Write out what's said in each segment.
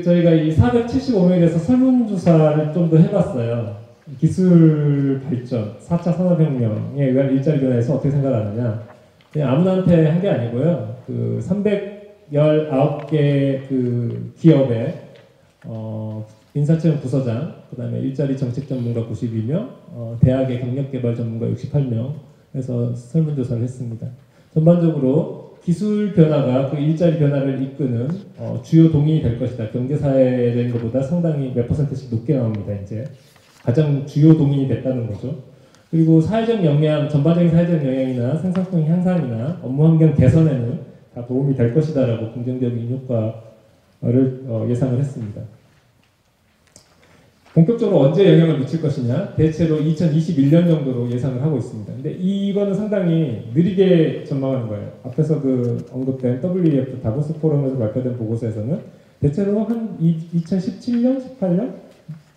저희가 이 475명에 대해서 설문조사를 좀 더 해봤어요. 기술 발전, 4차 산업혁명에 의한 일자리 변화에서 어떻게 생각하느냐. 그냥 아무나한테 한 게 아니고요. 319개 기업의 인사채용 부서장, 그 다음에 일자리 정책 전문가 92명, 대학의 경력개발 전문가 68명 해서 설문조사를 했습니다. 전반적으로 기술 변화가 그 일자리 변화를 이끄는 주요 동인이 될 것이다. 경제사회적인 것보다 상당히 몇 %씩 높게 나옵니다. 이제 가장 주요 동인이 됐다는 거죠. 그리고 사회적 영향, 전반적인 사회적 영향이나 생산성 향상이나 업무 환경 개선에는 다 도움이 될 것이다라고 긍정적인 효과를 예상을 했습니다. 본격적으로 언제 영향을 미칠 것이냐? 대체로 2021년 정도로 예상을 하고 있습니다. 근데 이거는 상당히 느리게 전망하는 거예요. 앞에서 언급된 WEF 다보스 포럼에서 발표된 보고서에서는 대체로 한 2017년, 18년?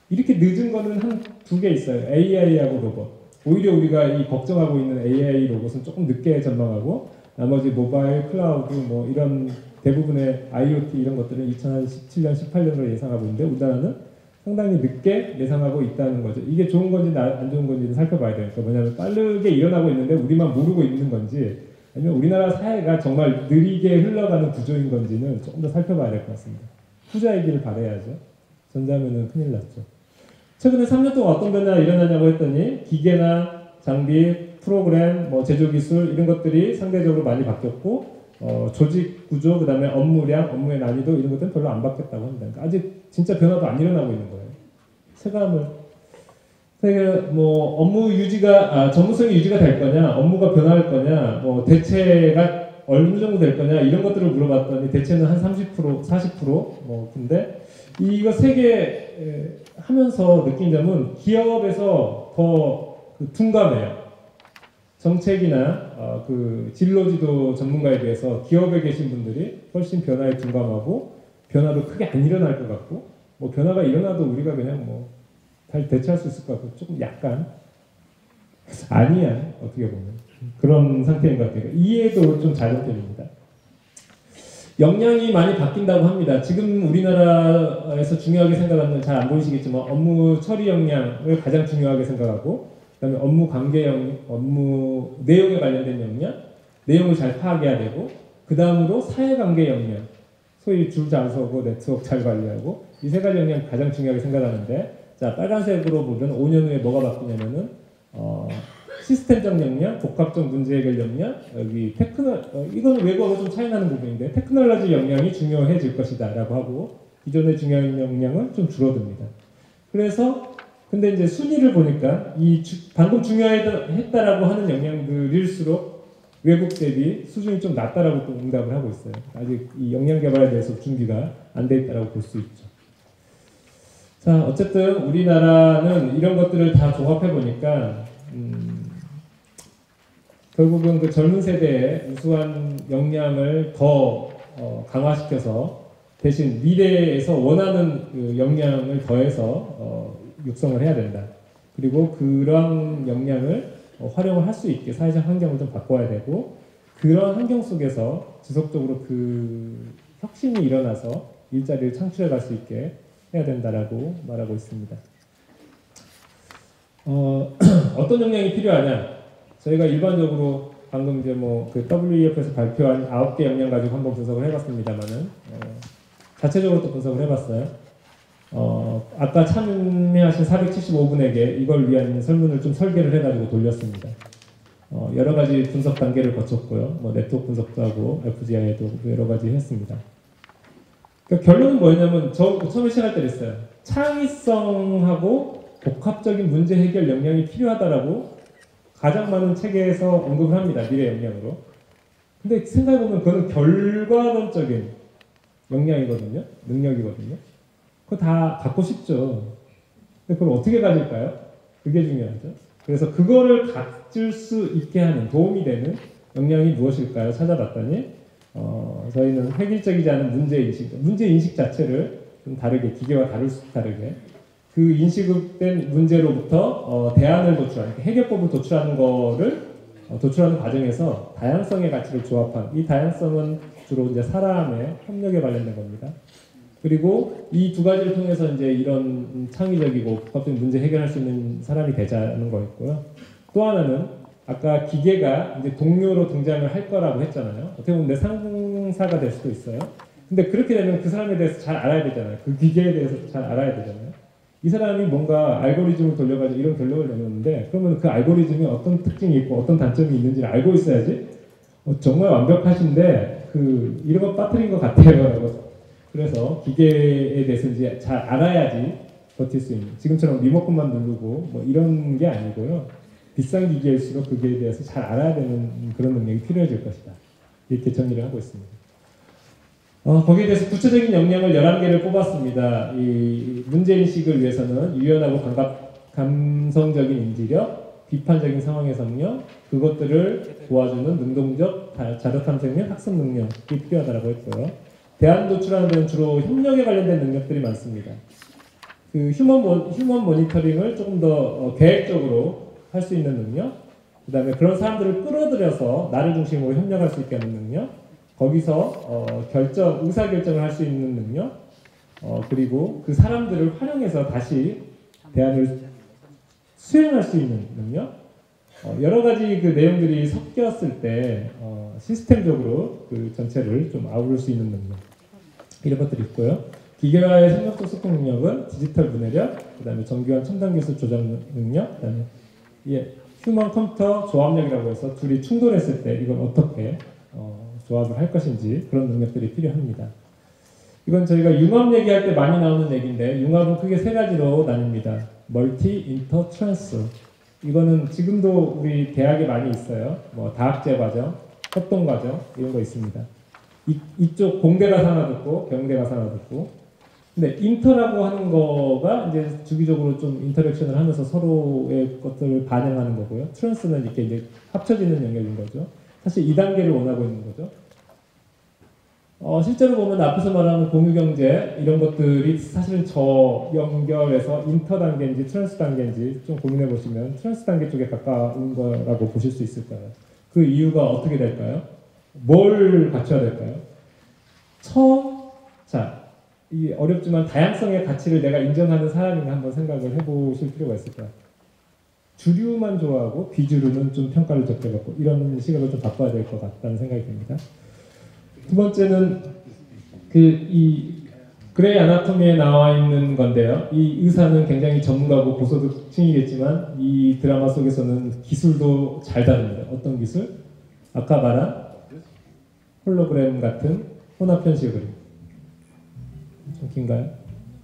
이렇게 늦은 거는 한 2개 있어요. AI하고 로봇. 오히려 우리가 이 걱정하고 있는 AI 로봇은 조금 늦게 전망하고 나머지 모바일, 클라우드 뭐 이런 대부분의 IoT 이런 것들은 2017년, 18년으로 예상하고 있는데 우리나라는 상당히 늦게 예상하고 있다는 거죠. 이게 좋은 건지 안 좋은 건지를 살펴봐야 돼요. 그러니까 뭐냐면 빠르게 일어나고 있는데 우리만 모르고 있는 건지 아니면 우리나라 사회가 정말 느리게 흘러가는 구조인 건지는 조금 더 살펴봐야 될 것 같습니다. 후자이기를 바라야죠. 전자면은 큰일 났죠. 최근에 3년 동안 어떤 변화가 일어나냐고 했더니 기계나 장비, 프로그램, 제조기술 이런 것들이 상대적으로 많이 바뀌었고 조직 구조, 그 다음에 업무량, 업무의 난이도 이런 것들은 별로 안 바뀌었다고 합니다. 그러니까 아직 진짜 변화도 안 일어나고 있는 거예요. 체감을 업무 유지가 전문성이 유지가 될 거냐, 업무가 변화할 거냐, 대체가 어느 정도 될 거냐 이런 것들을 물어봤더니 대체는 한 30%, 40%. 근데 이거 세 개 하면서 느낀 점은 기업에서 더 둔감해요. 정책이나 진로지도 전문가에 비해서 기업에 계신 분들이 훨씬 변화에 둔감하고 변화도 크게 안 일어날 것 같고 변화가 일어나도 우리가 그냥 잘 대처할 수 있을 것 같고 조금 약간 아니야 어떻게 보면 그런 상태인 것 같아요. 이해도 좀 잘못됩니다. 역량이 많이 바뀐다고 합니다. 지금 우리나라에서 중요하게 생각하는 잘 안 보이시겠지만 업무 처리 역량을 가장 중요하게 생각하고 그다음에 업무 관계 업무 내용에 관련된 역량, 내용을 잘 파악해야 되고 그 다음으로 사회관계 역량, 소위 줄 잘 서고 네트워크 잘 관리하고 이 세 가지 역량 가장 중요하게 생각하는데 자 빨간색으로 보면 5년 후에 뭐가 바뀌냐면은 시스템적 역량, 복합적 문제 해결 역량, 여기 이건 외국하고 좀 차이 나는 부분인데 테크놀로지 역량이 중요해질 것이다 라고 하고 기존의 중요한 역량은 좀 줄어듭니다. 그래서 근데 이제 순위를 보니까 방금 중요했다라고 하는 역량들일수록 외국 대비 수준이 좀 낮다라고 또 응답을 하고 있어요. 아직 이 역량 개발에 대해서 준비가 안 돼 있다라고 볼 수 있죠. 자, 어쨌든 우리나라는 이런 것들을 다 조합해 보니까 결국은 그 젊은 세대의 우수한 역량을 더 강화시켜서 대신 미래에서 원하는 그 역량을 더해서 육성을 해야 된다. 그리고 그런 역량을 활용을 할 수 있게 사회적 환경을 좀 바꿔야 되고 그런 환경 속에서 지속적으로 그 혁신이 일어나서 일자리를 창출해 갈 수 있게 해야 된다라고 말하고 있습니다. 어떤 역량이 필요하냐? 저희가 일반적으로 방금 이제 그 WEF에서 발표한 9개 역량 가지고 한번 분석을 해봤습니다만은 자체적으로 또 분석을 해봤어요. 아까 참여하신 475분에게 이걸 위한 설문을 좀 설계를 해가지고 돌렸습니다. 여러 가지 분석 단계를 거쳤고요. 네트워크 분석도 하고 FGI도 여러 가지 했습니다. 그러니까 결론은 뭐였냐면 처음에 시작할 때 그랬어요. 창의성하고 복합적인 문제 해결 역량이 필요하다라고 가장 많은 책에서 언급을 합니다. 미래 역량으로. 근데 생각해보면 그거는 결과론적인 역량이거든요. 능력이거든요. 그거 다 갖고 싶죠. 근데 그걸 어떻게 가질까요? 그게 중요하죠. 그래서 그거를 가질 수 있게 하는 도움이 되는 역량이 무엇일까요? 찾아봤더니 저희는 획일적이지 않은 문제인식 자체를 좀 다르게 기계와 다르게 그 인식된 문제로부터 대안을 도출하는 해결법을 도출하는 과정에서 다양성의 가치를 조합한 이 다양성은 주로 이제 사람의 협력에 관련된 겁니다. 그리고 이 두 가지를 통해서 이제 이런 창의적이고 복합적인 문제 해결할 수 있는 사람이 되자는 거였고요. 또 하나는 아까 기계가 이제 동료로 등장을 할 거라고 했잖아요. 어떻게 보면 내 상사가 될 수도 있어요. 근데 그렇게 되면 그 사람에 대해서 잘 알아야 되잖아요. 그 기계에 대해서 잘 알아야 되잖아요. 이 사람이 뭔가 알고리즘을 돌려가지고 이런 결론을 내놓는데 그러면 그 알고리즘이 어떤 특징이 있고 어떤 단점이 있는지를 알고 있어야지 정말 완벽하신데 이런 거 빠뜨린 것 같아요. 그래서 기계에 대해서 이제 잘 알아야지 버틸 수 있는, 지금처럼 리모컨만 누르고 뭐 이런 게 아니고요. 비싼 기계일수록 그게에 대해서 잘 알아야 되는 그런 능력이 필요해질 것이다. 이렇게 정리를 하고 있습니다. 거기에 대해서 구체적인 역량을 11개를 뽑았습니다. 이 문제인식을 위해서는 유연하고 감성적인 인지력, 비판적인 상황의 성력, 그것들을 도와주는 능동적 자료 탐색력, 학습 능력이 필요하다고 했고요. 대안 도출하는 데는 주로 협력에 관련된 능력들이 많습니다. 그 휴먼 모니터링을 조금 더 계획적으로 할 수 있는 능력, 그 다음에 그런 사람들을 끌어들여서 나를 중심으로 협력할 수 있게 하는 능력, 거기서 의사결정을 할 수 있는 능력, 그리고 그 사람들을 활용해서 다시 대안을 수행할 수 있는 능력, 여러 가지 그 내용들이 섞였을 때 시스템적으로 그 전체를 좀 아우를 수 있는 능력, 이런 것들이 있고요. 기계와의 협력적 소통 능력은 디지털 문해력, 그 다음에 정교한 첨단 기술 조작 능력, 그 다음에 휴먼 컴퓨터 조합력이라고 해서 둘이 충돌했을 때 이걸 어떻게 조합을 할 것인지 그런 능력들이 필요합니다. 이건 저희가 융합 얘기할 때 많이 나오는 얘기인데 융합은 크게 세 가지로 나뉩니다. 멀티, 인터, 트랜스. 이거는 지금도 우리 대학에 많이 있어요. 뭐 다학제 과정, 협동 과정 이런 거 있습니다. 이쪽 공대 가서 하나 듣고 경대 가서 하나 듣고. 근데 인터라고 하는 거가 이제 주기적으로 좀 인터랙션을 하면서 서로의 것들을 반영하는 거고요. 트랜스는 이렇게 이제 합쳐지는 영역인 거죠. 사실 2단계를 원하고 있는 거죠. 실제로 보면 앞에서 말하는 공유경제 이런 것들이 사실은 저 연결해서 인터 단계인지 트랜스 단계인지 좀 고민해 보시면 트랜스 단계 쪽에 가까운 거라고 보실 수 있을 거예요. 그 이유가 어떻게 될까요? 뭘 갖춰야 될까요? 이 어렵지만 다양성의 가치를 내가 인정하는 사람인가 한번 생각을 해보실 필요가 있을 거예요. 주류만 좋아하고 비주류는 좀 평가를 적게 받고 이런 시각을 좀 바꿔야 될 것 같다는 생각이 듭니다. 두 번째는 이 그레이 아나토미에 나와 있는 건데요. 이 의사는 굉장히 전문가고 고소득층이겠지만 이 드라마 속에서는 기술도 잘 다룹니다. 어떤 기술? 아까 말한 홀로그램 같은 혼합 현실 그림. 좀 긴가요?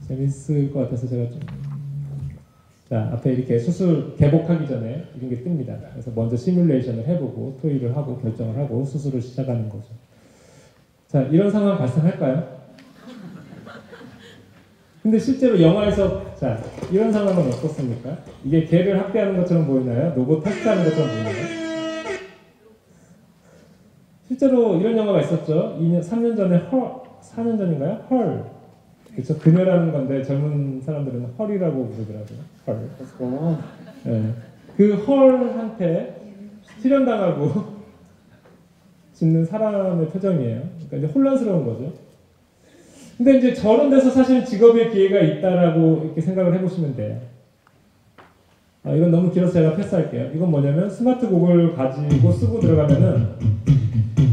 재밌을 것 같아서 제가 좀. 자, 앞에 이렇게 수술 개복하기 전에 이런 게 뜹니다. 그래서 먼저 시뮬레이션을 해보고 토의를 하고 결정을 하고 수술을 시작하는 거죠. 자, 이런 상황 발생할까요? 근데 실제로 영화에서 자, 이런 상황은 어떻습니까? 이게 개를 학대하는 것처럼 보이나요? 로봇 테스트하는 것처럼 보이나요? 실제로 이런 영화가 있었죠. 3년 전에 4년 전인가요? 헐. 그렇죠. 그녀라는 건데 젊은 사람들은 헐이라고 부르더라고요. 헐. 네. 그 헐한테 실현당하고 짓는 사람의 표정이에요. 그러니까 이제 혼란스러운 거죠. 근데 이제 저런 데서 사실 직업의 기회가 있다라고 이렇게 생각을 해보시면 돼요. 이건 너무 길어서 제가 패스할게요. 이건 뭐냐면 스마트 고글 가지고 쓰고 들어가면은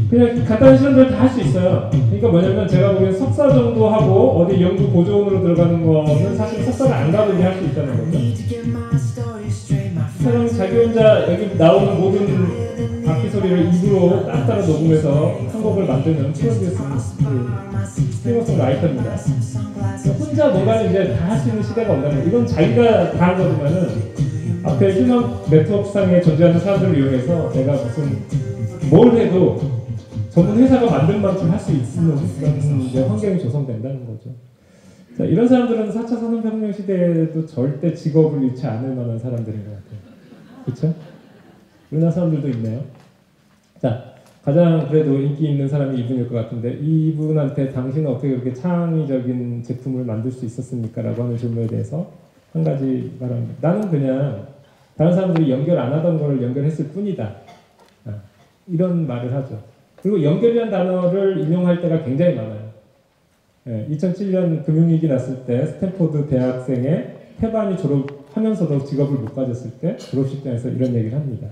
그냥 간단한 실험들을 다 할 수 있어요. 그러니까 뭐냐면 제가 보기엔 석사 정도 하고 어디 연구 보조원으로 들어가는 거는 사실 석사를 안 가도 이제 할 수 있다는 거죠. 이 사람은 자기 혼자 여기 나오는 모든 악기 소리를 입으로 따로 녹음해서 한 곡을 만드는 싱어송 라이터입니다. 혼자 뭔가를 이제 다 할 수 있는 시대가 온다면 이건 자기가 다 한 거지만은 앞에 휴먼 네트워크상에 존재하는 사람들을 이용해서 내가 무슨 뭘 해도 전문 회사가 만든 만큼 할 수 있는 그런 환경이 조성된다는 거죠. 자, 이런 사람들은 4차 산업혁명 시대에도 절대 직업을 잃지 않을 만한 사람들인 것 같아요. 그렇죠? 우리나라 사람들도 있네요. 자, 가장 그래도 인기 있는 사람이 이분일 것 같은데 이분한테 당신은 어떻게 그렇게 창의적인 제품을 만들 수 있었습니까? 라고 하는 질문에 대해서 한 가지 말합니다. 나는 그냥 다른 사람들이 연결 안 하던 걸 연결했을 뿐이다. 이런 말을 하죠. 그리고 연결이라는 단어를 인용할 때가 굉장히 많아요. 2007년 금융위기 났을 때 스탠포드 대학생의 태반이 졸업하면서도 직업을 못 가졌을 때 졸업식장에서 이런 얘기를 합니다.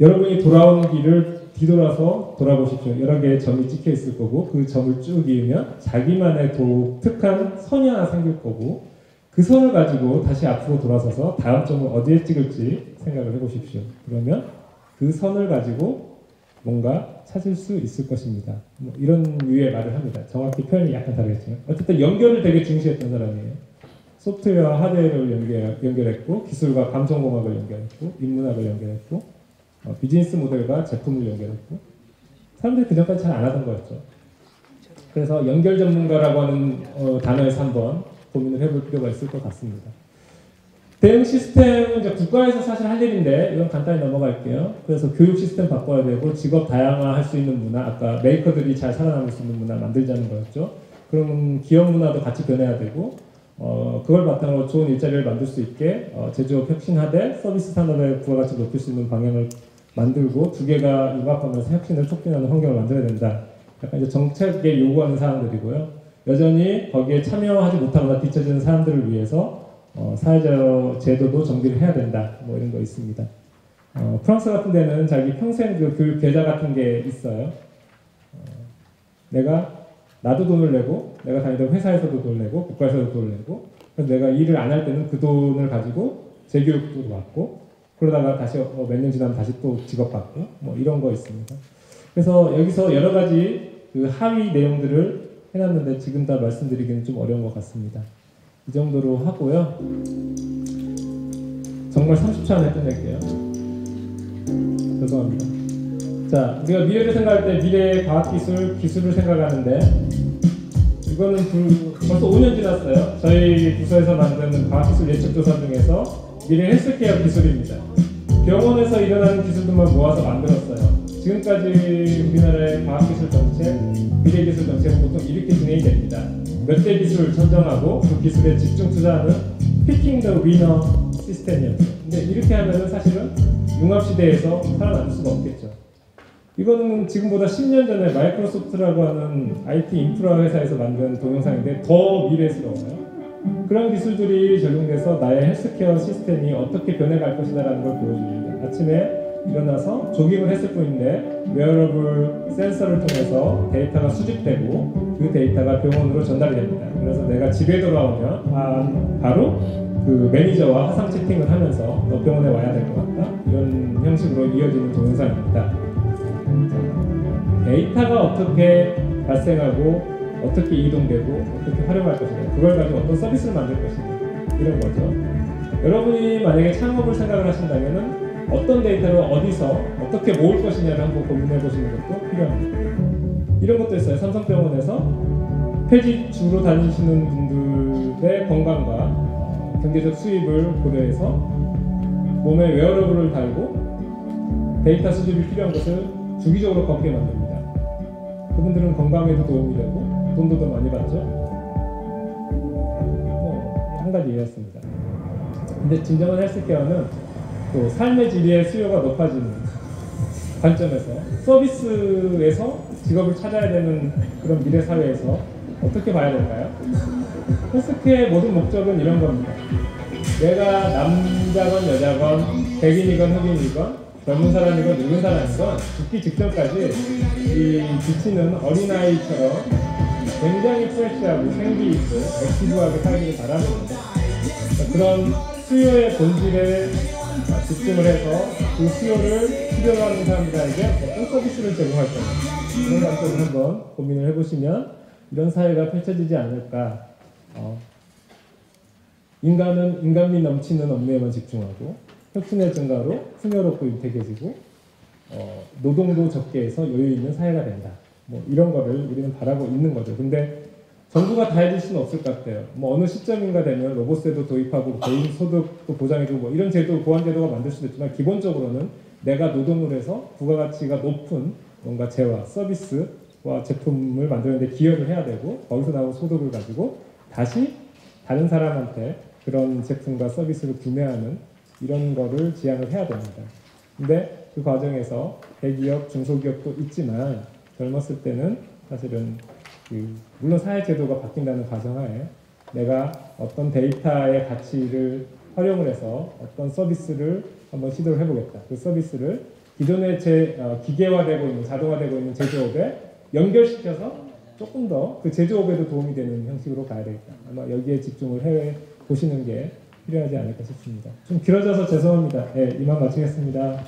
여러분이 돌아온 길을 뒤돌아서 돌아보십시오. 여러 개의 점이 찍혀 있을 거고 그 점을 쭉 이으면 자기만의 독특한 선이 하나 생길 거고 그 선을 가지고 다시 앞으로 돌아서서 다음 점을 어디에 찍을지 생각을 해보십시오. 그러면 그 선을 가지고 뭔가 찾을 수 있을 것입니다. 뭐 이런 유의 말을 합니다. 정확히 표현이 약간 다르겠지만 어쨌든 연결을 되게 중시했던 사람이에요. 소프트웨어와 하드웨어를 연결했고 기술과 감성공학을 연결했고 인문학을 연결했고 비즈니스 모델과 제품을 연결했고 사람들이 그전까지 잘 안 하던 거였죠. 그래서 연결 전문가라고 하는 단어에서 한번 고민을 해볼 필요가 있을 것 같습니다. 대응 시스템은 이제 국가에서 사실 할 일인데 이건 간단히 넘어갈게요. 그래서 교육 시스템 바꿔야 되고 직업 다양화할 수 있는 문화, 아까 메이커들이 잘 살아남을 수 있는 문화 만들자는 거였죠. 그럼 기업 문화도 같이 변해야 되고 그걸 바탕으로 좋은 일자리를 만들 수 있게 제조업 혁신하되 서비스 산업의 부가가치를 높일 수 있는 방향을 만들고 두 개가 융합하면서 혁신을 촉진하는 환경을 만들어야 된다. 약간 이제 정책에 요구하는 사항들이고요. 여전히 거기에 참여하지 못하거나 뒤처지는 사람들을 위해서 사회적 제도도 정비를 해야 된다. 뭐 이런 거 있습니다. 프랑스 같은 데는 자기 평생 그 교육 계좌 같은 게 있어요. 나도 돈을 내고 내가 다니던 회사에서도 돈을 내고 국가에서도 돈을 내고 그래서 내가 일을 안 할 때는 그 돈을 가지고 재교육도 받고 그러다가 다시 몇 년 지나면 다시 또 직업 받고 뭐 이런 거 있습니다. 그래서 여기서 여러 가지 그 하위 내용들을 해놨는데 지금 다 말씀드리기는 좀 어려운 것 같습니다. 이 정도로 하고요. 정말 30초 안에 끝낼게요. 죄송합니다. 자, 우리가 미래를 생각할 때 미래의 과학기술, 기술을 생각하는데 이거는 벌써 5년 지났어요. 저희 부서에서 만드는 과학기술 예측조사 중에서 미래 헬스케어 기술입니다. 병원에서 일어나는 기술들만 모아서 만들었어요. 지금까지 우리나라의 과학기술 정책, 미래기술 정책은 보통 이렇게 진행이 됩니다. 몇 대 기술을 선정하고 그 기술에 집중 투자하는 피킹 더 위너 시스템이었죠. 근데 이렇게 하면은 사실은 융합시대에서 살아남을 수가 없겠죠. 이거는 지금보다 10년 전에 마이크로소프트라고 하는 IT 인프라 회사에서 만든 동영상인데 더 미래스러워요. 그런 기술들이 적용돼서 나의 헬스케어 시스템이 어떻게 변해갈 것이다라는 걸 보여줍니다. 아침에 일어나서 조깅을 했을 뿐인데 웨어러블 센서를 통해서 데이터가 수집되고 그 데이터가 병원으로 전달이 됩니다. 그래서 내가 집에 돌아오면 바로 그 매니저와 화상 채팅을 하면서 너 병원에 와야 될 것 같다. 이런 형식으로 이어지는 동영상입니다. 데이터가 어떻게 발생하고 어떻게 이동되고 어떻게 활용할 것인가 그걸 가지고 어떤 서비스를 만들 것인가 이런 거죠. 여러분이 만약에 창업을 생각을 하신다면은 어떤 데이터를 어디서 어떻게 모을 것이냐를 한번 고민해 보시는 것도 필요합니다. 이런 것도 있어요. 삼성병원에서 폐지주로 다니시는 분들의 건강과 경제적 수입을 고려해서 몸에 웨어러블을 달고 데이터 수집이 필요한 것을 주기적으로 걷게 만듭니다. 그분들은 건강에도 도움이 되고 돈도 더 많이 받죠. 한 가지 예였습니다. 근데 진정한 헬스케어는 또 삶의 질의 수요가 높아지는 관점에서 서비스에서 직업을 찾아야 되는 그런 미래 사회에서 어떻게 봐야 될까요? 헬스케어의 모든 목적은 이런 겁니다. 내가 남자건 여자건 백인이건 흑인이건 젊은 사람이건 늙은 사람이건 죽기 직전까지 이 비치는 어린아이처럼 굉장히 프레시하고 생기 있고 액티브하게 살기를 바라는 거죠. 그런 수요의 본질에 집중을 해서 그 수요를 필요로 하는 사람들에게 어떤 서비스를 제공할 건가 이런 관점을 한번 고민을 해보시면 이런 사회가 펼쳐지지 않을까. 인간은 인간미 넘치는 업무에만 집중하고 혁신의 증가로 풍요롭고 윤택해지고 노동도 적게 해서 여유 있는 사회가 된다. 뭐 이런 거를 우리는 바라고 있는 거죠. 근데 정부가 다 해줄 수는 없을 것 같아요. 뭐 어느 시점인가 되면 로봇세도 도입하고 개인 소득도 보장해주고 뭐 이런 제도, 보완 제도가 만들 수도 있지만 기본적으로는 내가 노동을 해서 부가가치가 높은 뭔가 재화, 서비스와 제품을 만드는데 기여를 해야 되고 거기서 나온 소득을 가지고 다시 다른 사람한테 그런 제품과 서비스를 구매하는 이런 거를 지향을 해야 됩니다. 근데 그 과정에서 대기업, 중소기업도 있지만 젊었을 때는 사실은 물론 사회제도가 바뀐다는 가정하에 내가 어떤 데이터의 가치를 활용을 해서 어떤 서비스를 한번 시도를 해보겠다. 그 서비스를 기존의 기계화되고 있는, 자동화되고 있는 제조업에 연결시켜서 조금 더 그 제조업에도 도움이 되는 형식으로 가야 되겠다. 아마 여기에 집중을 해 보시는 게 필요하지 않을까 싶습니다. 좀 길어져서 죄송합니다. 네, 이만 마치겠습니다.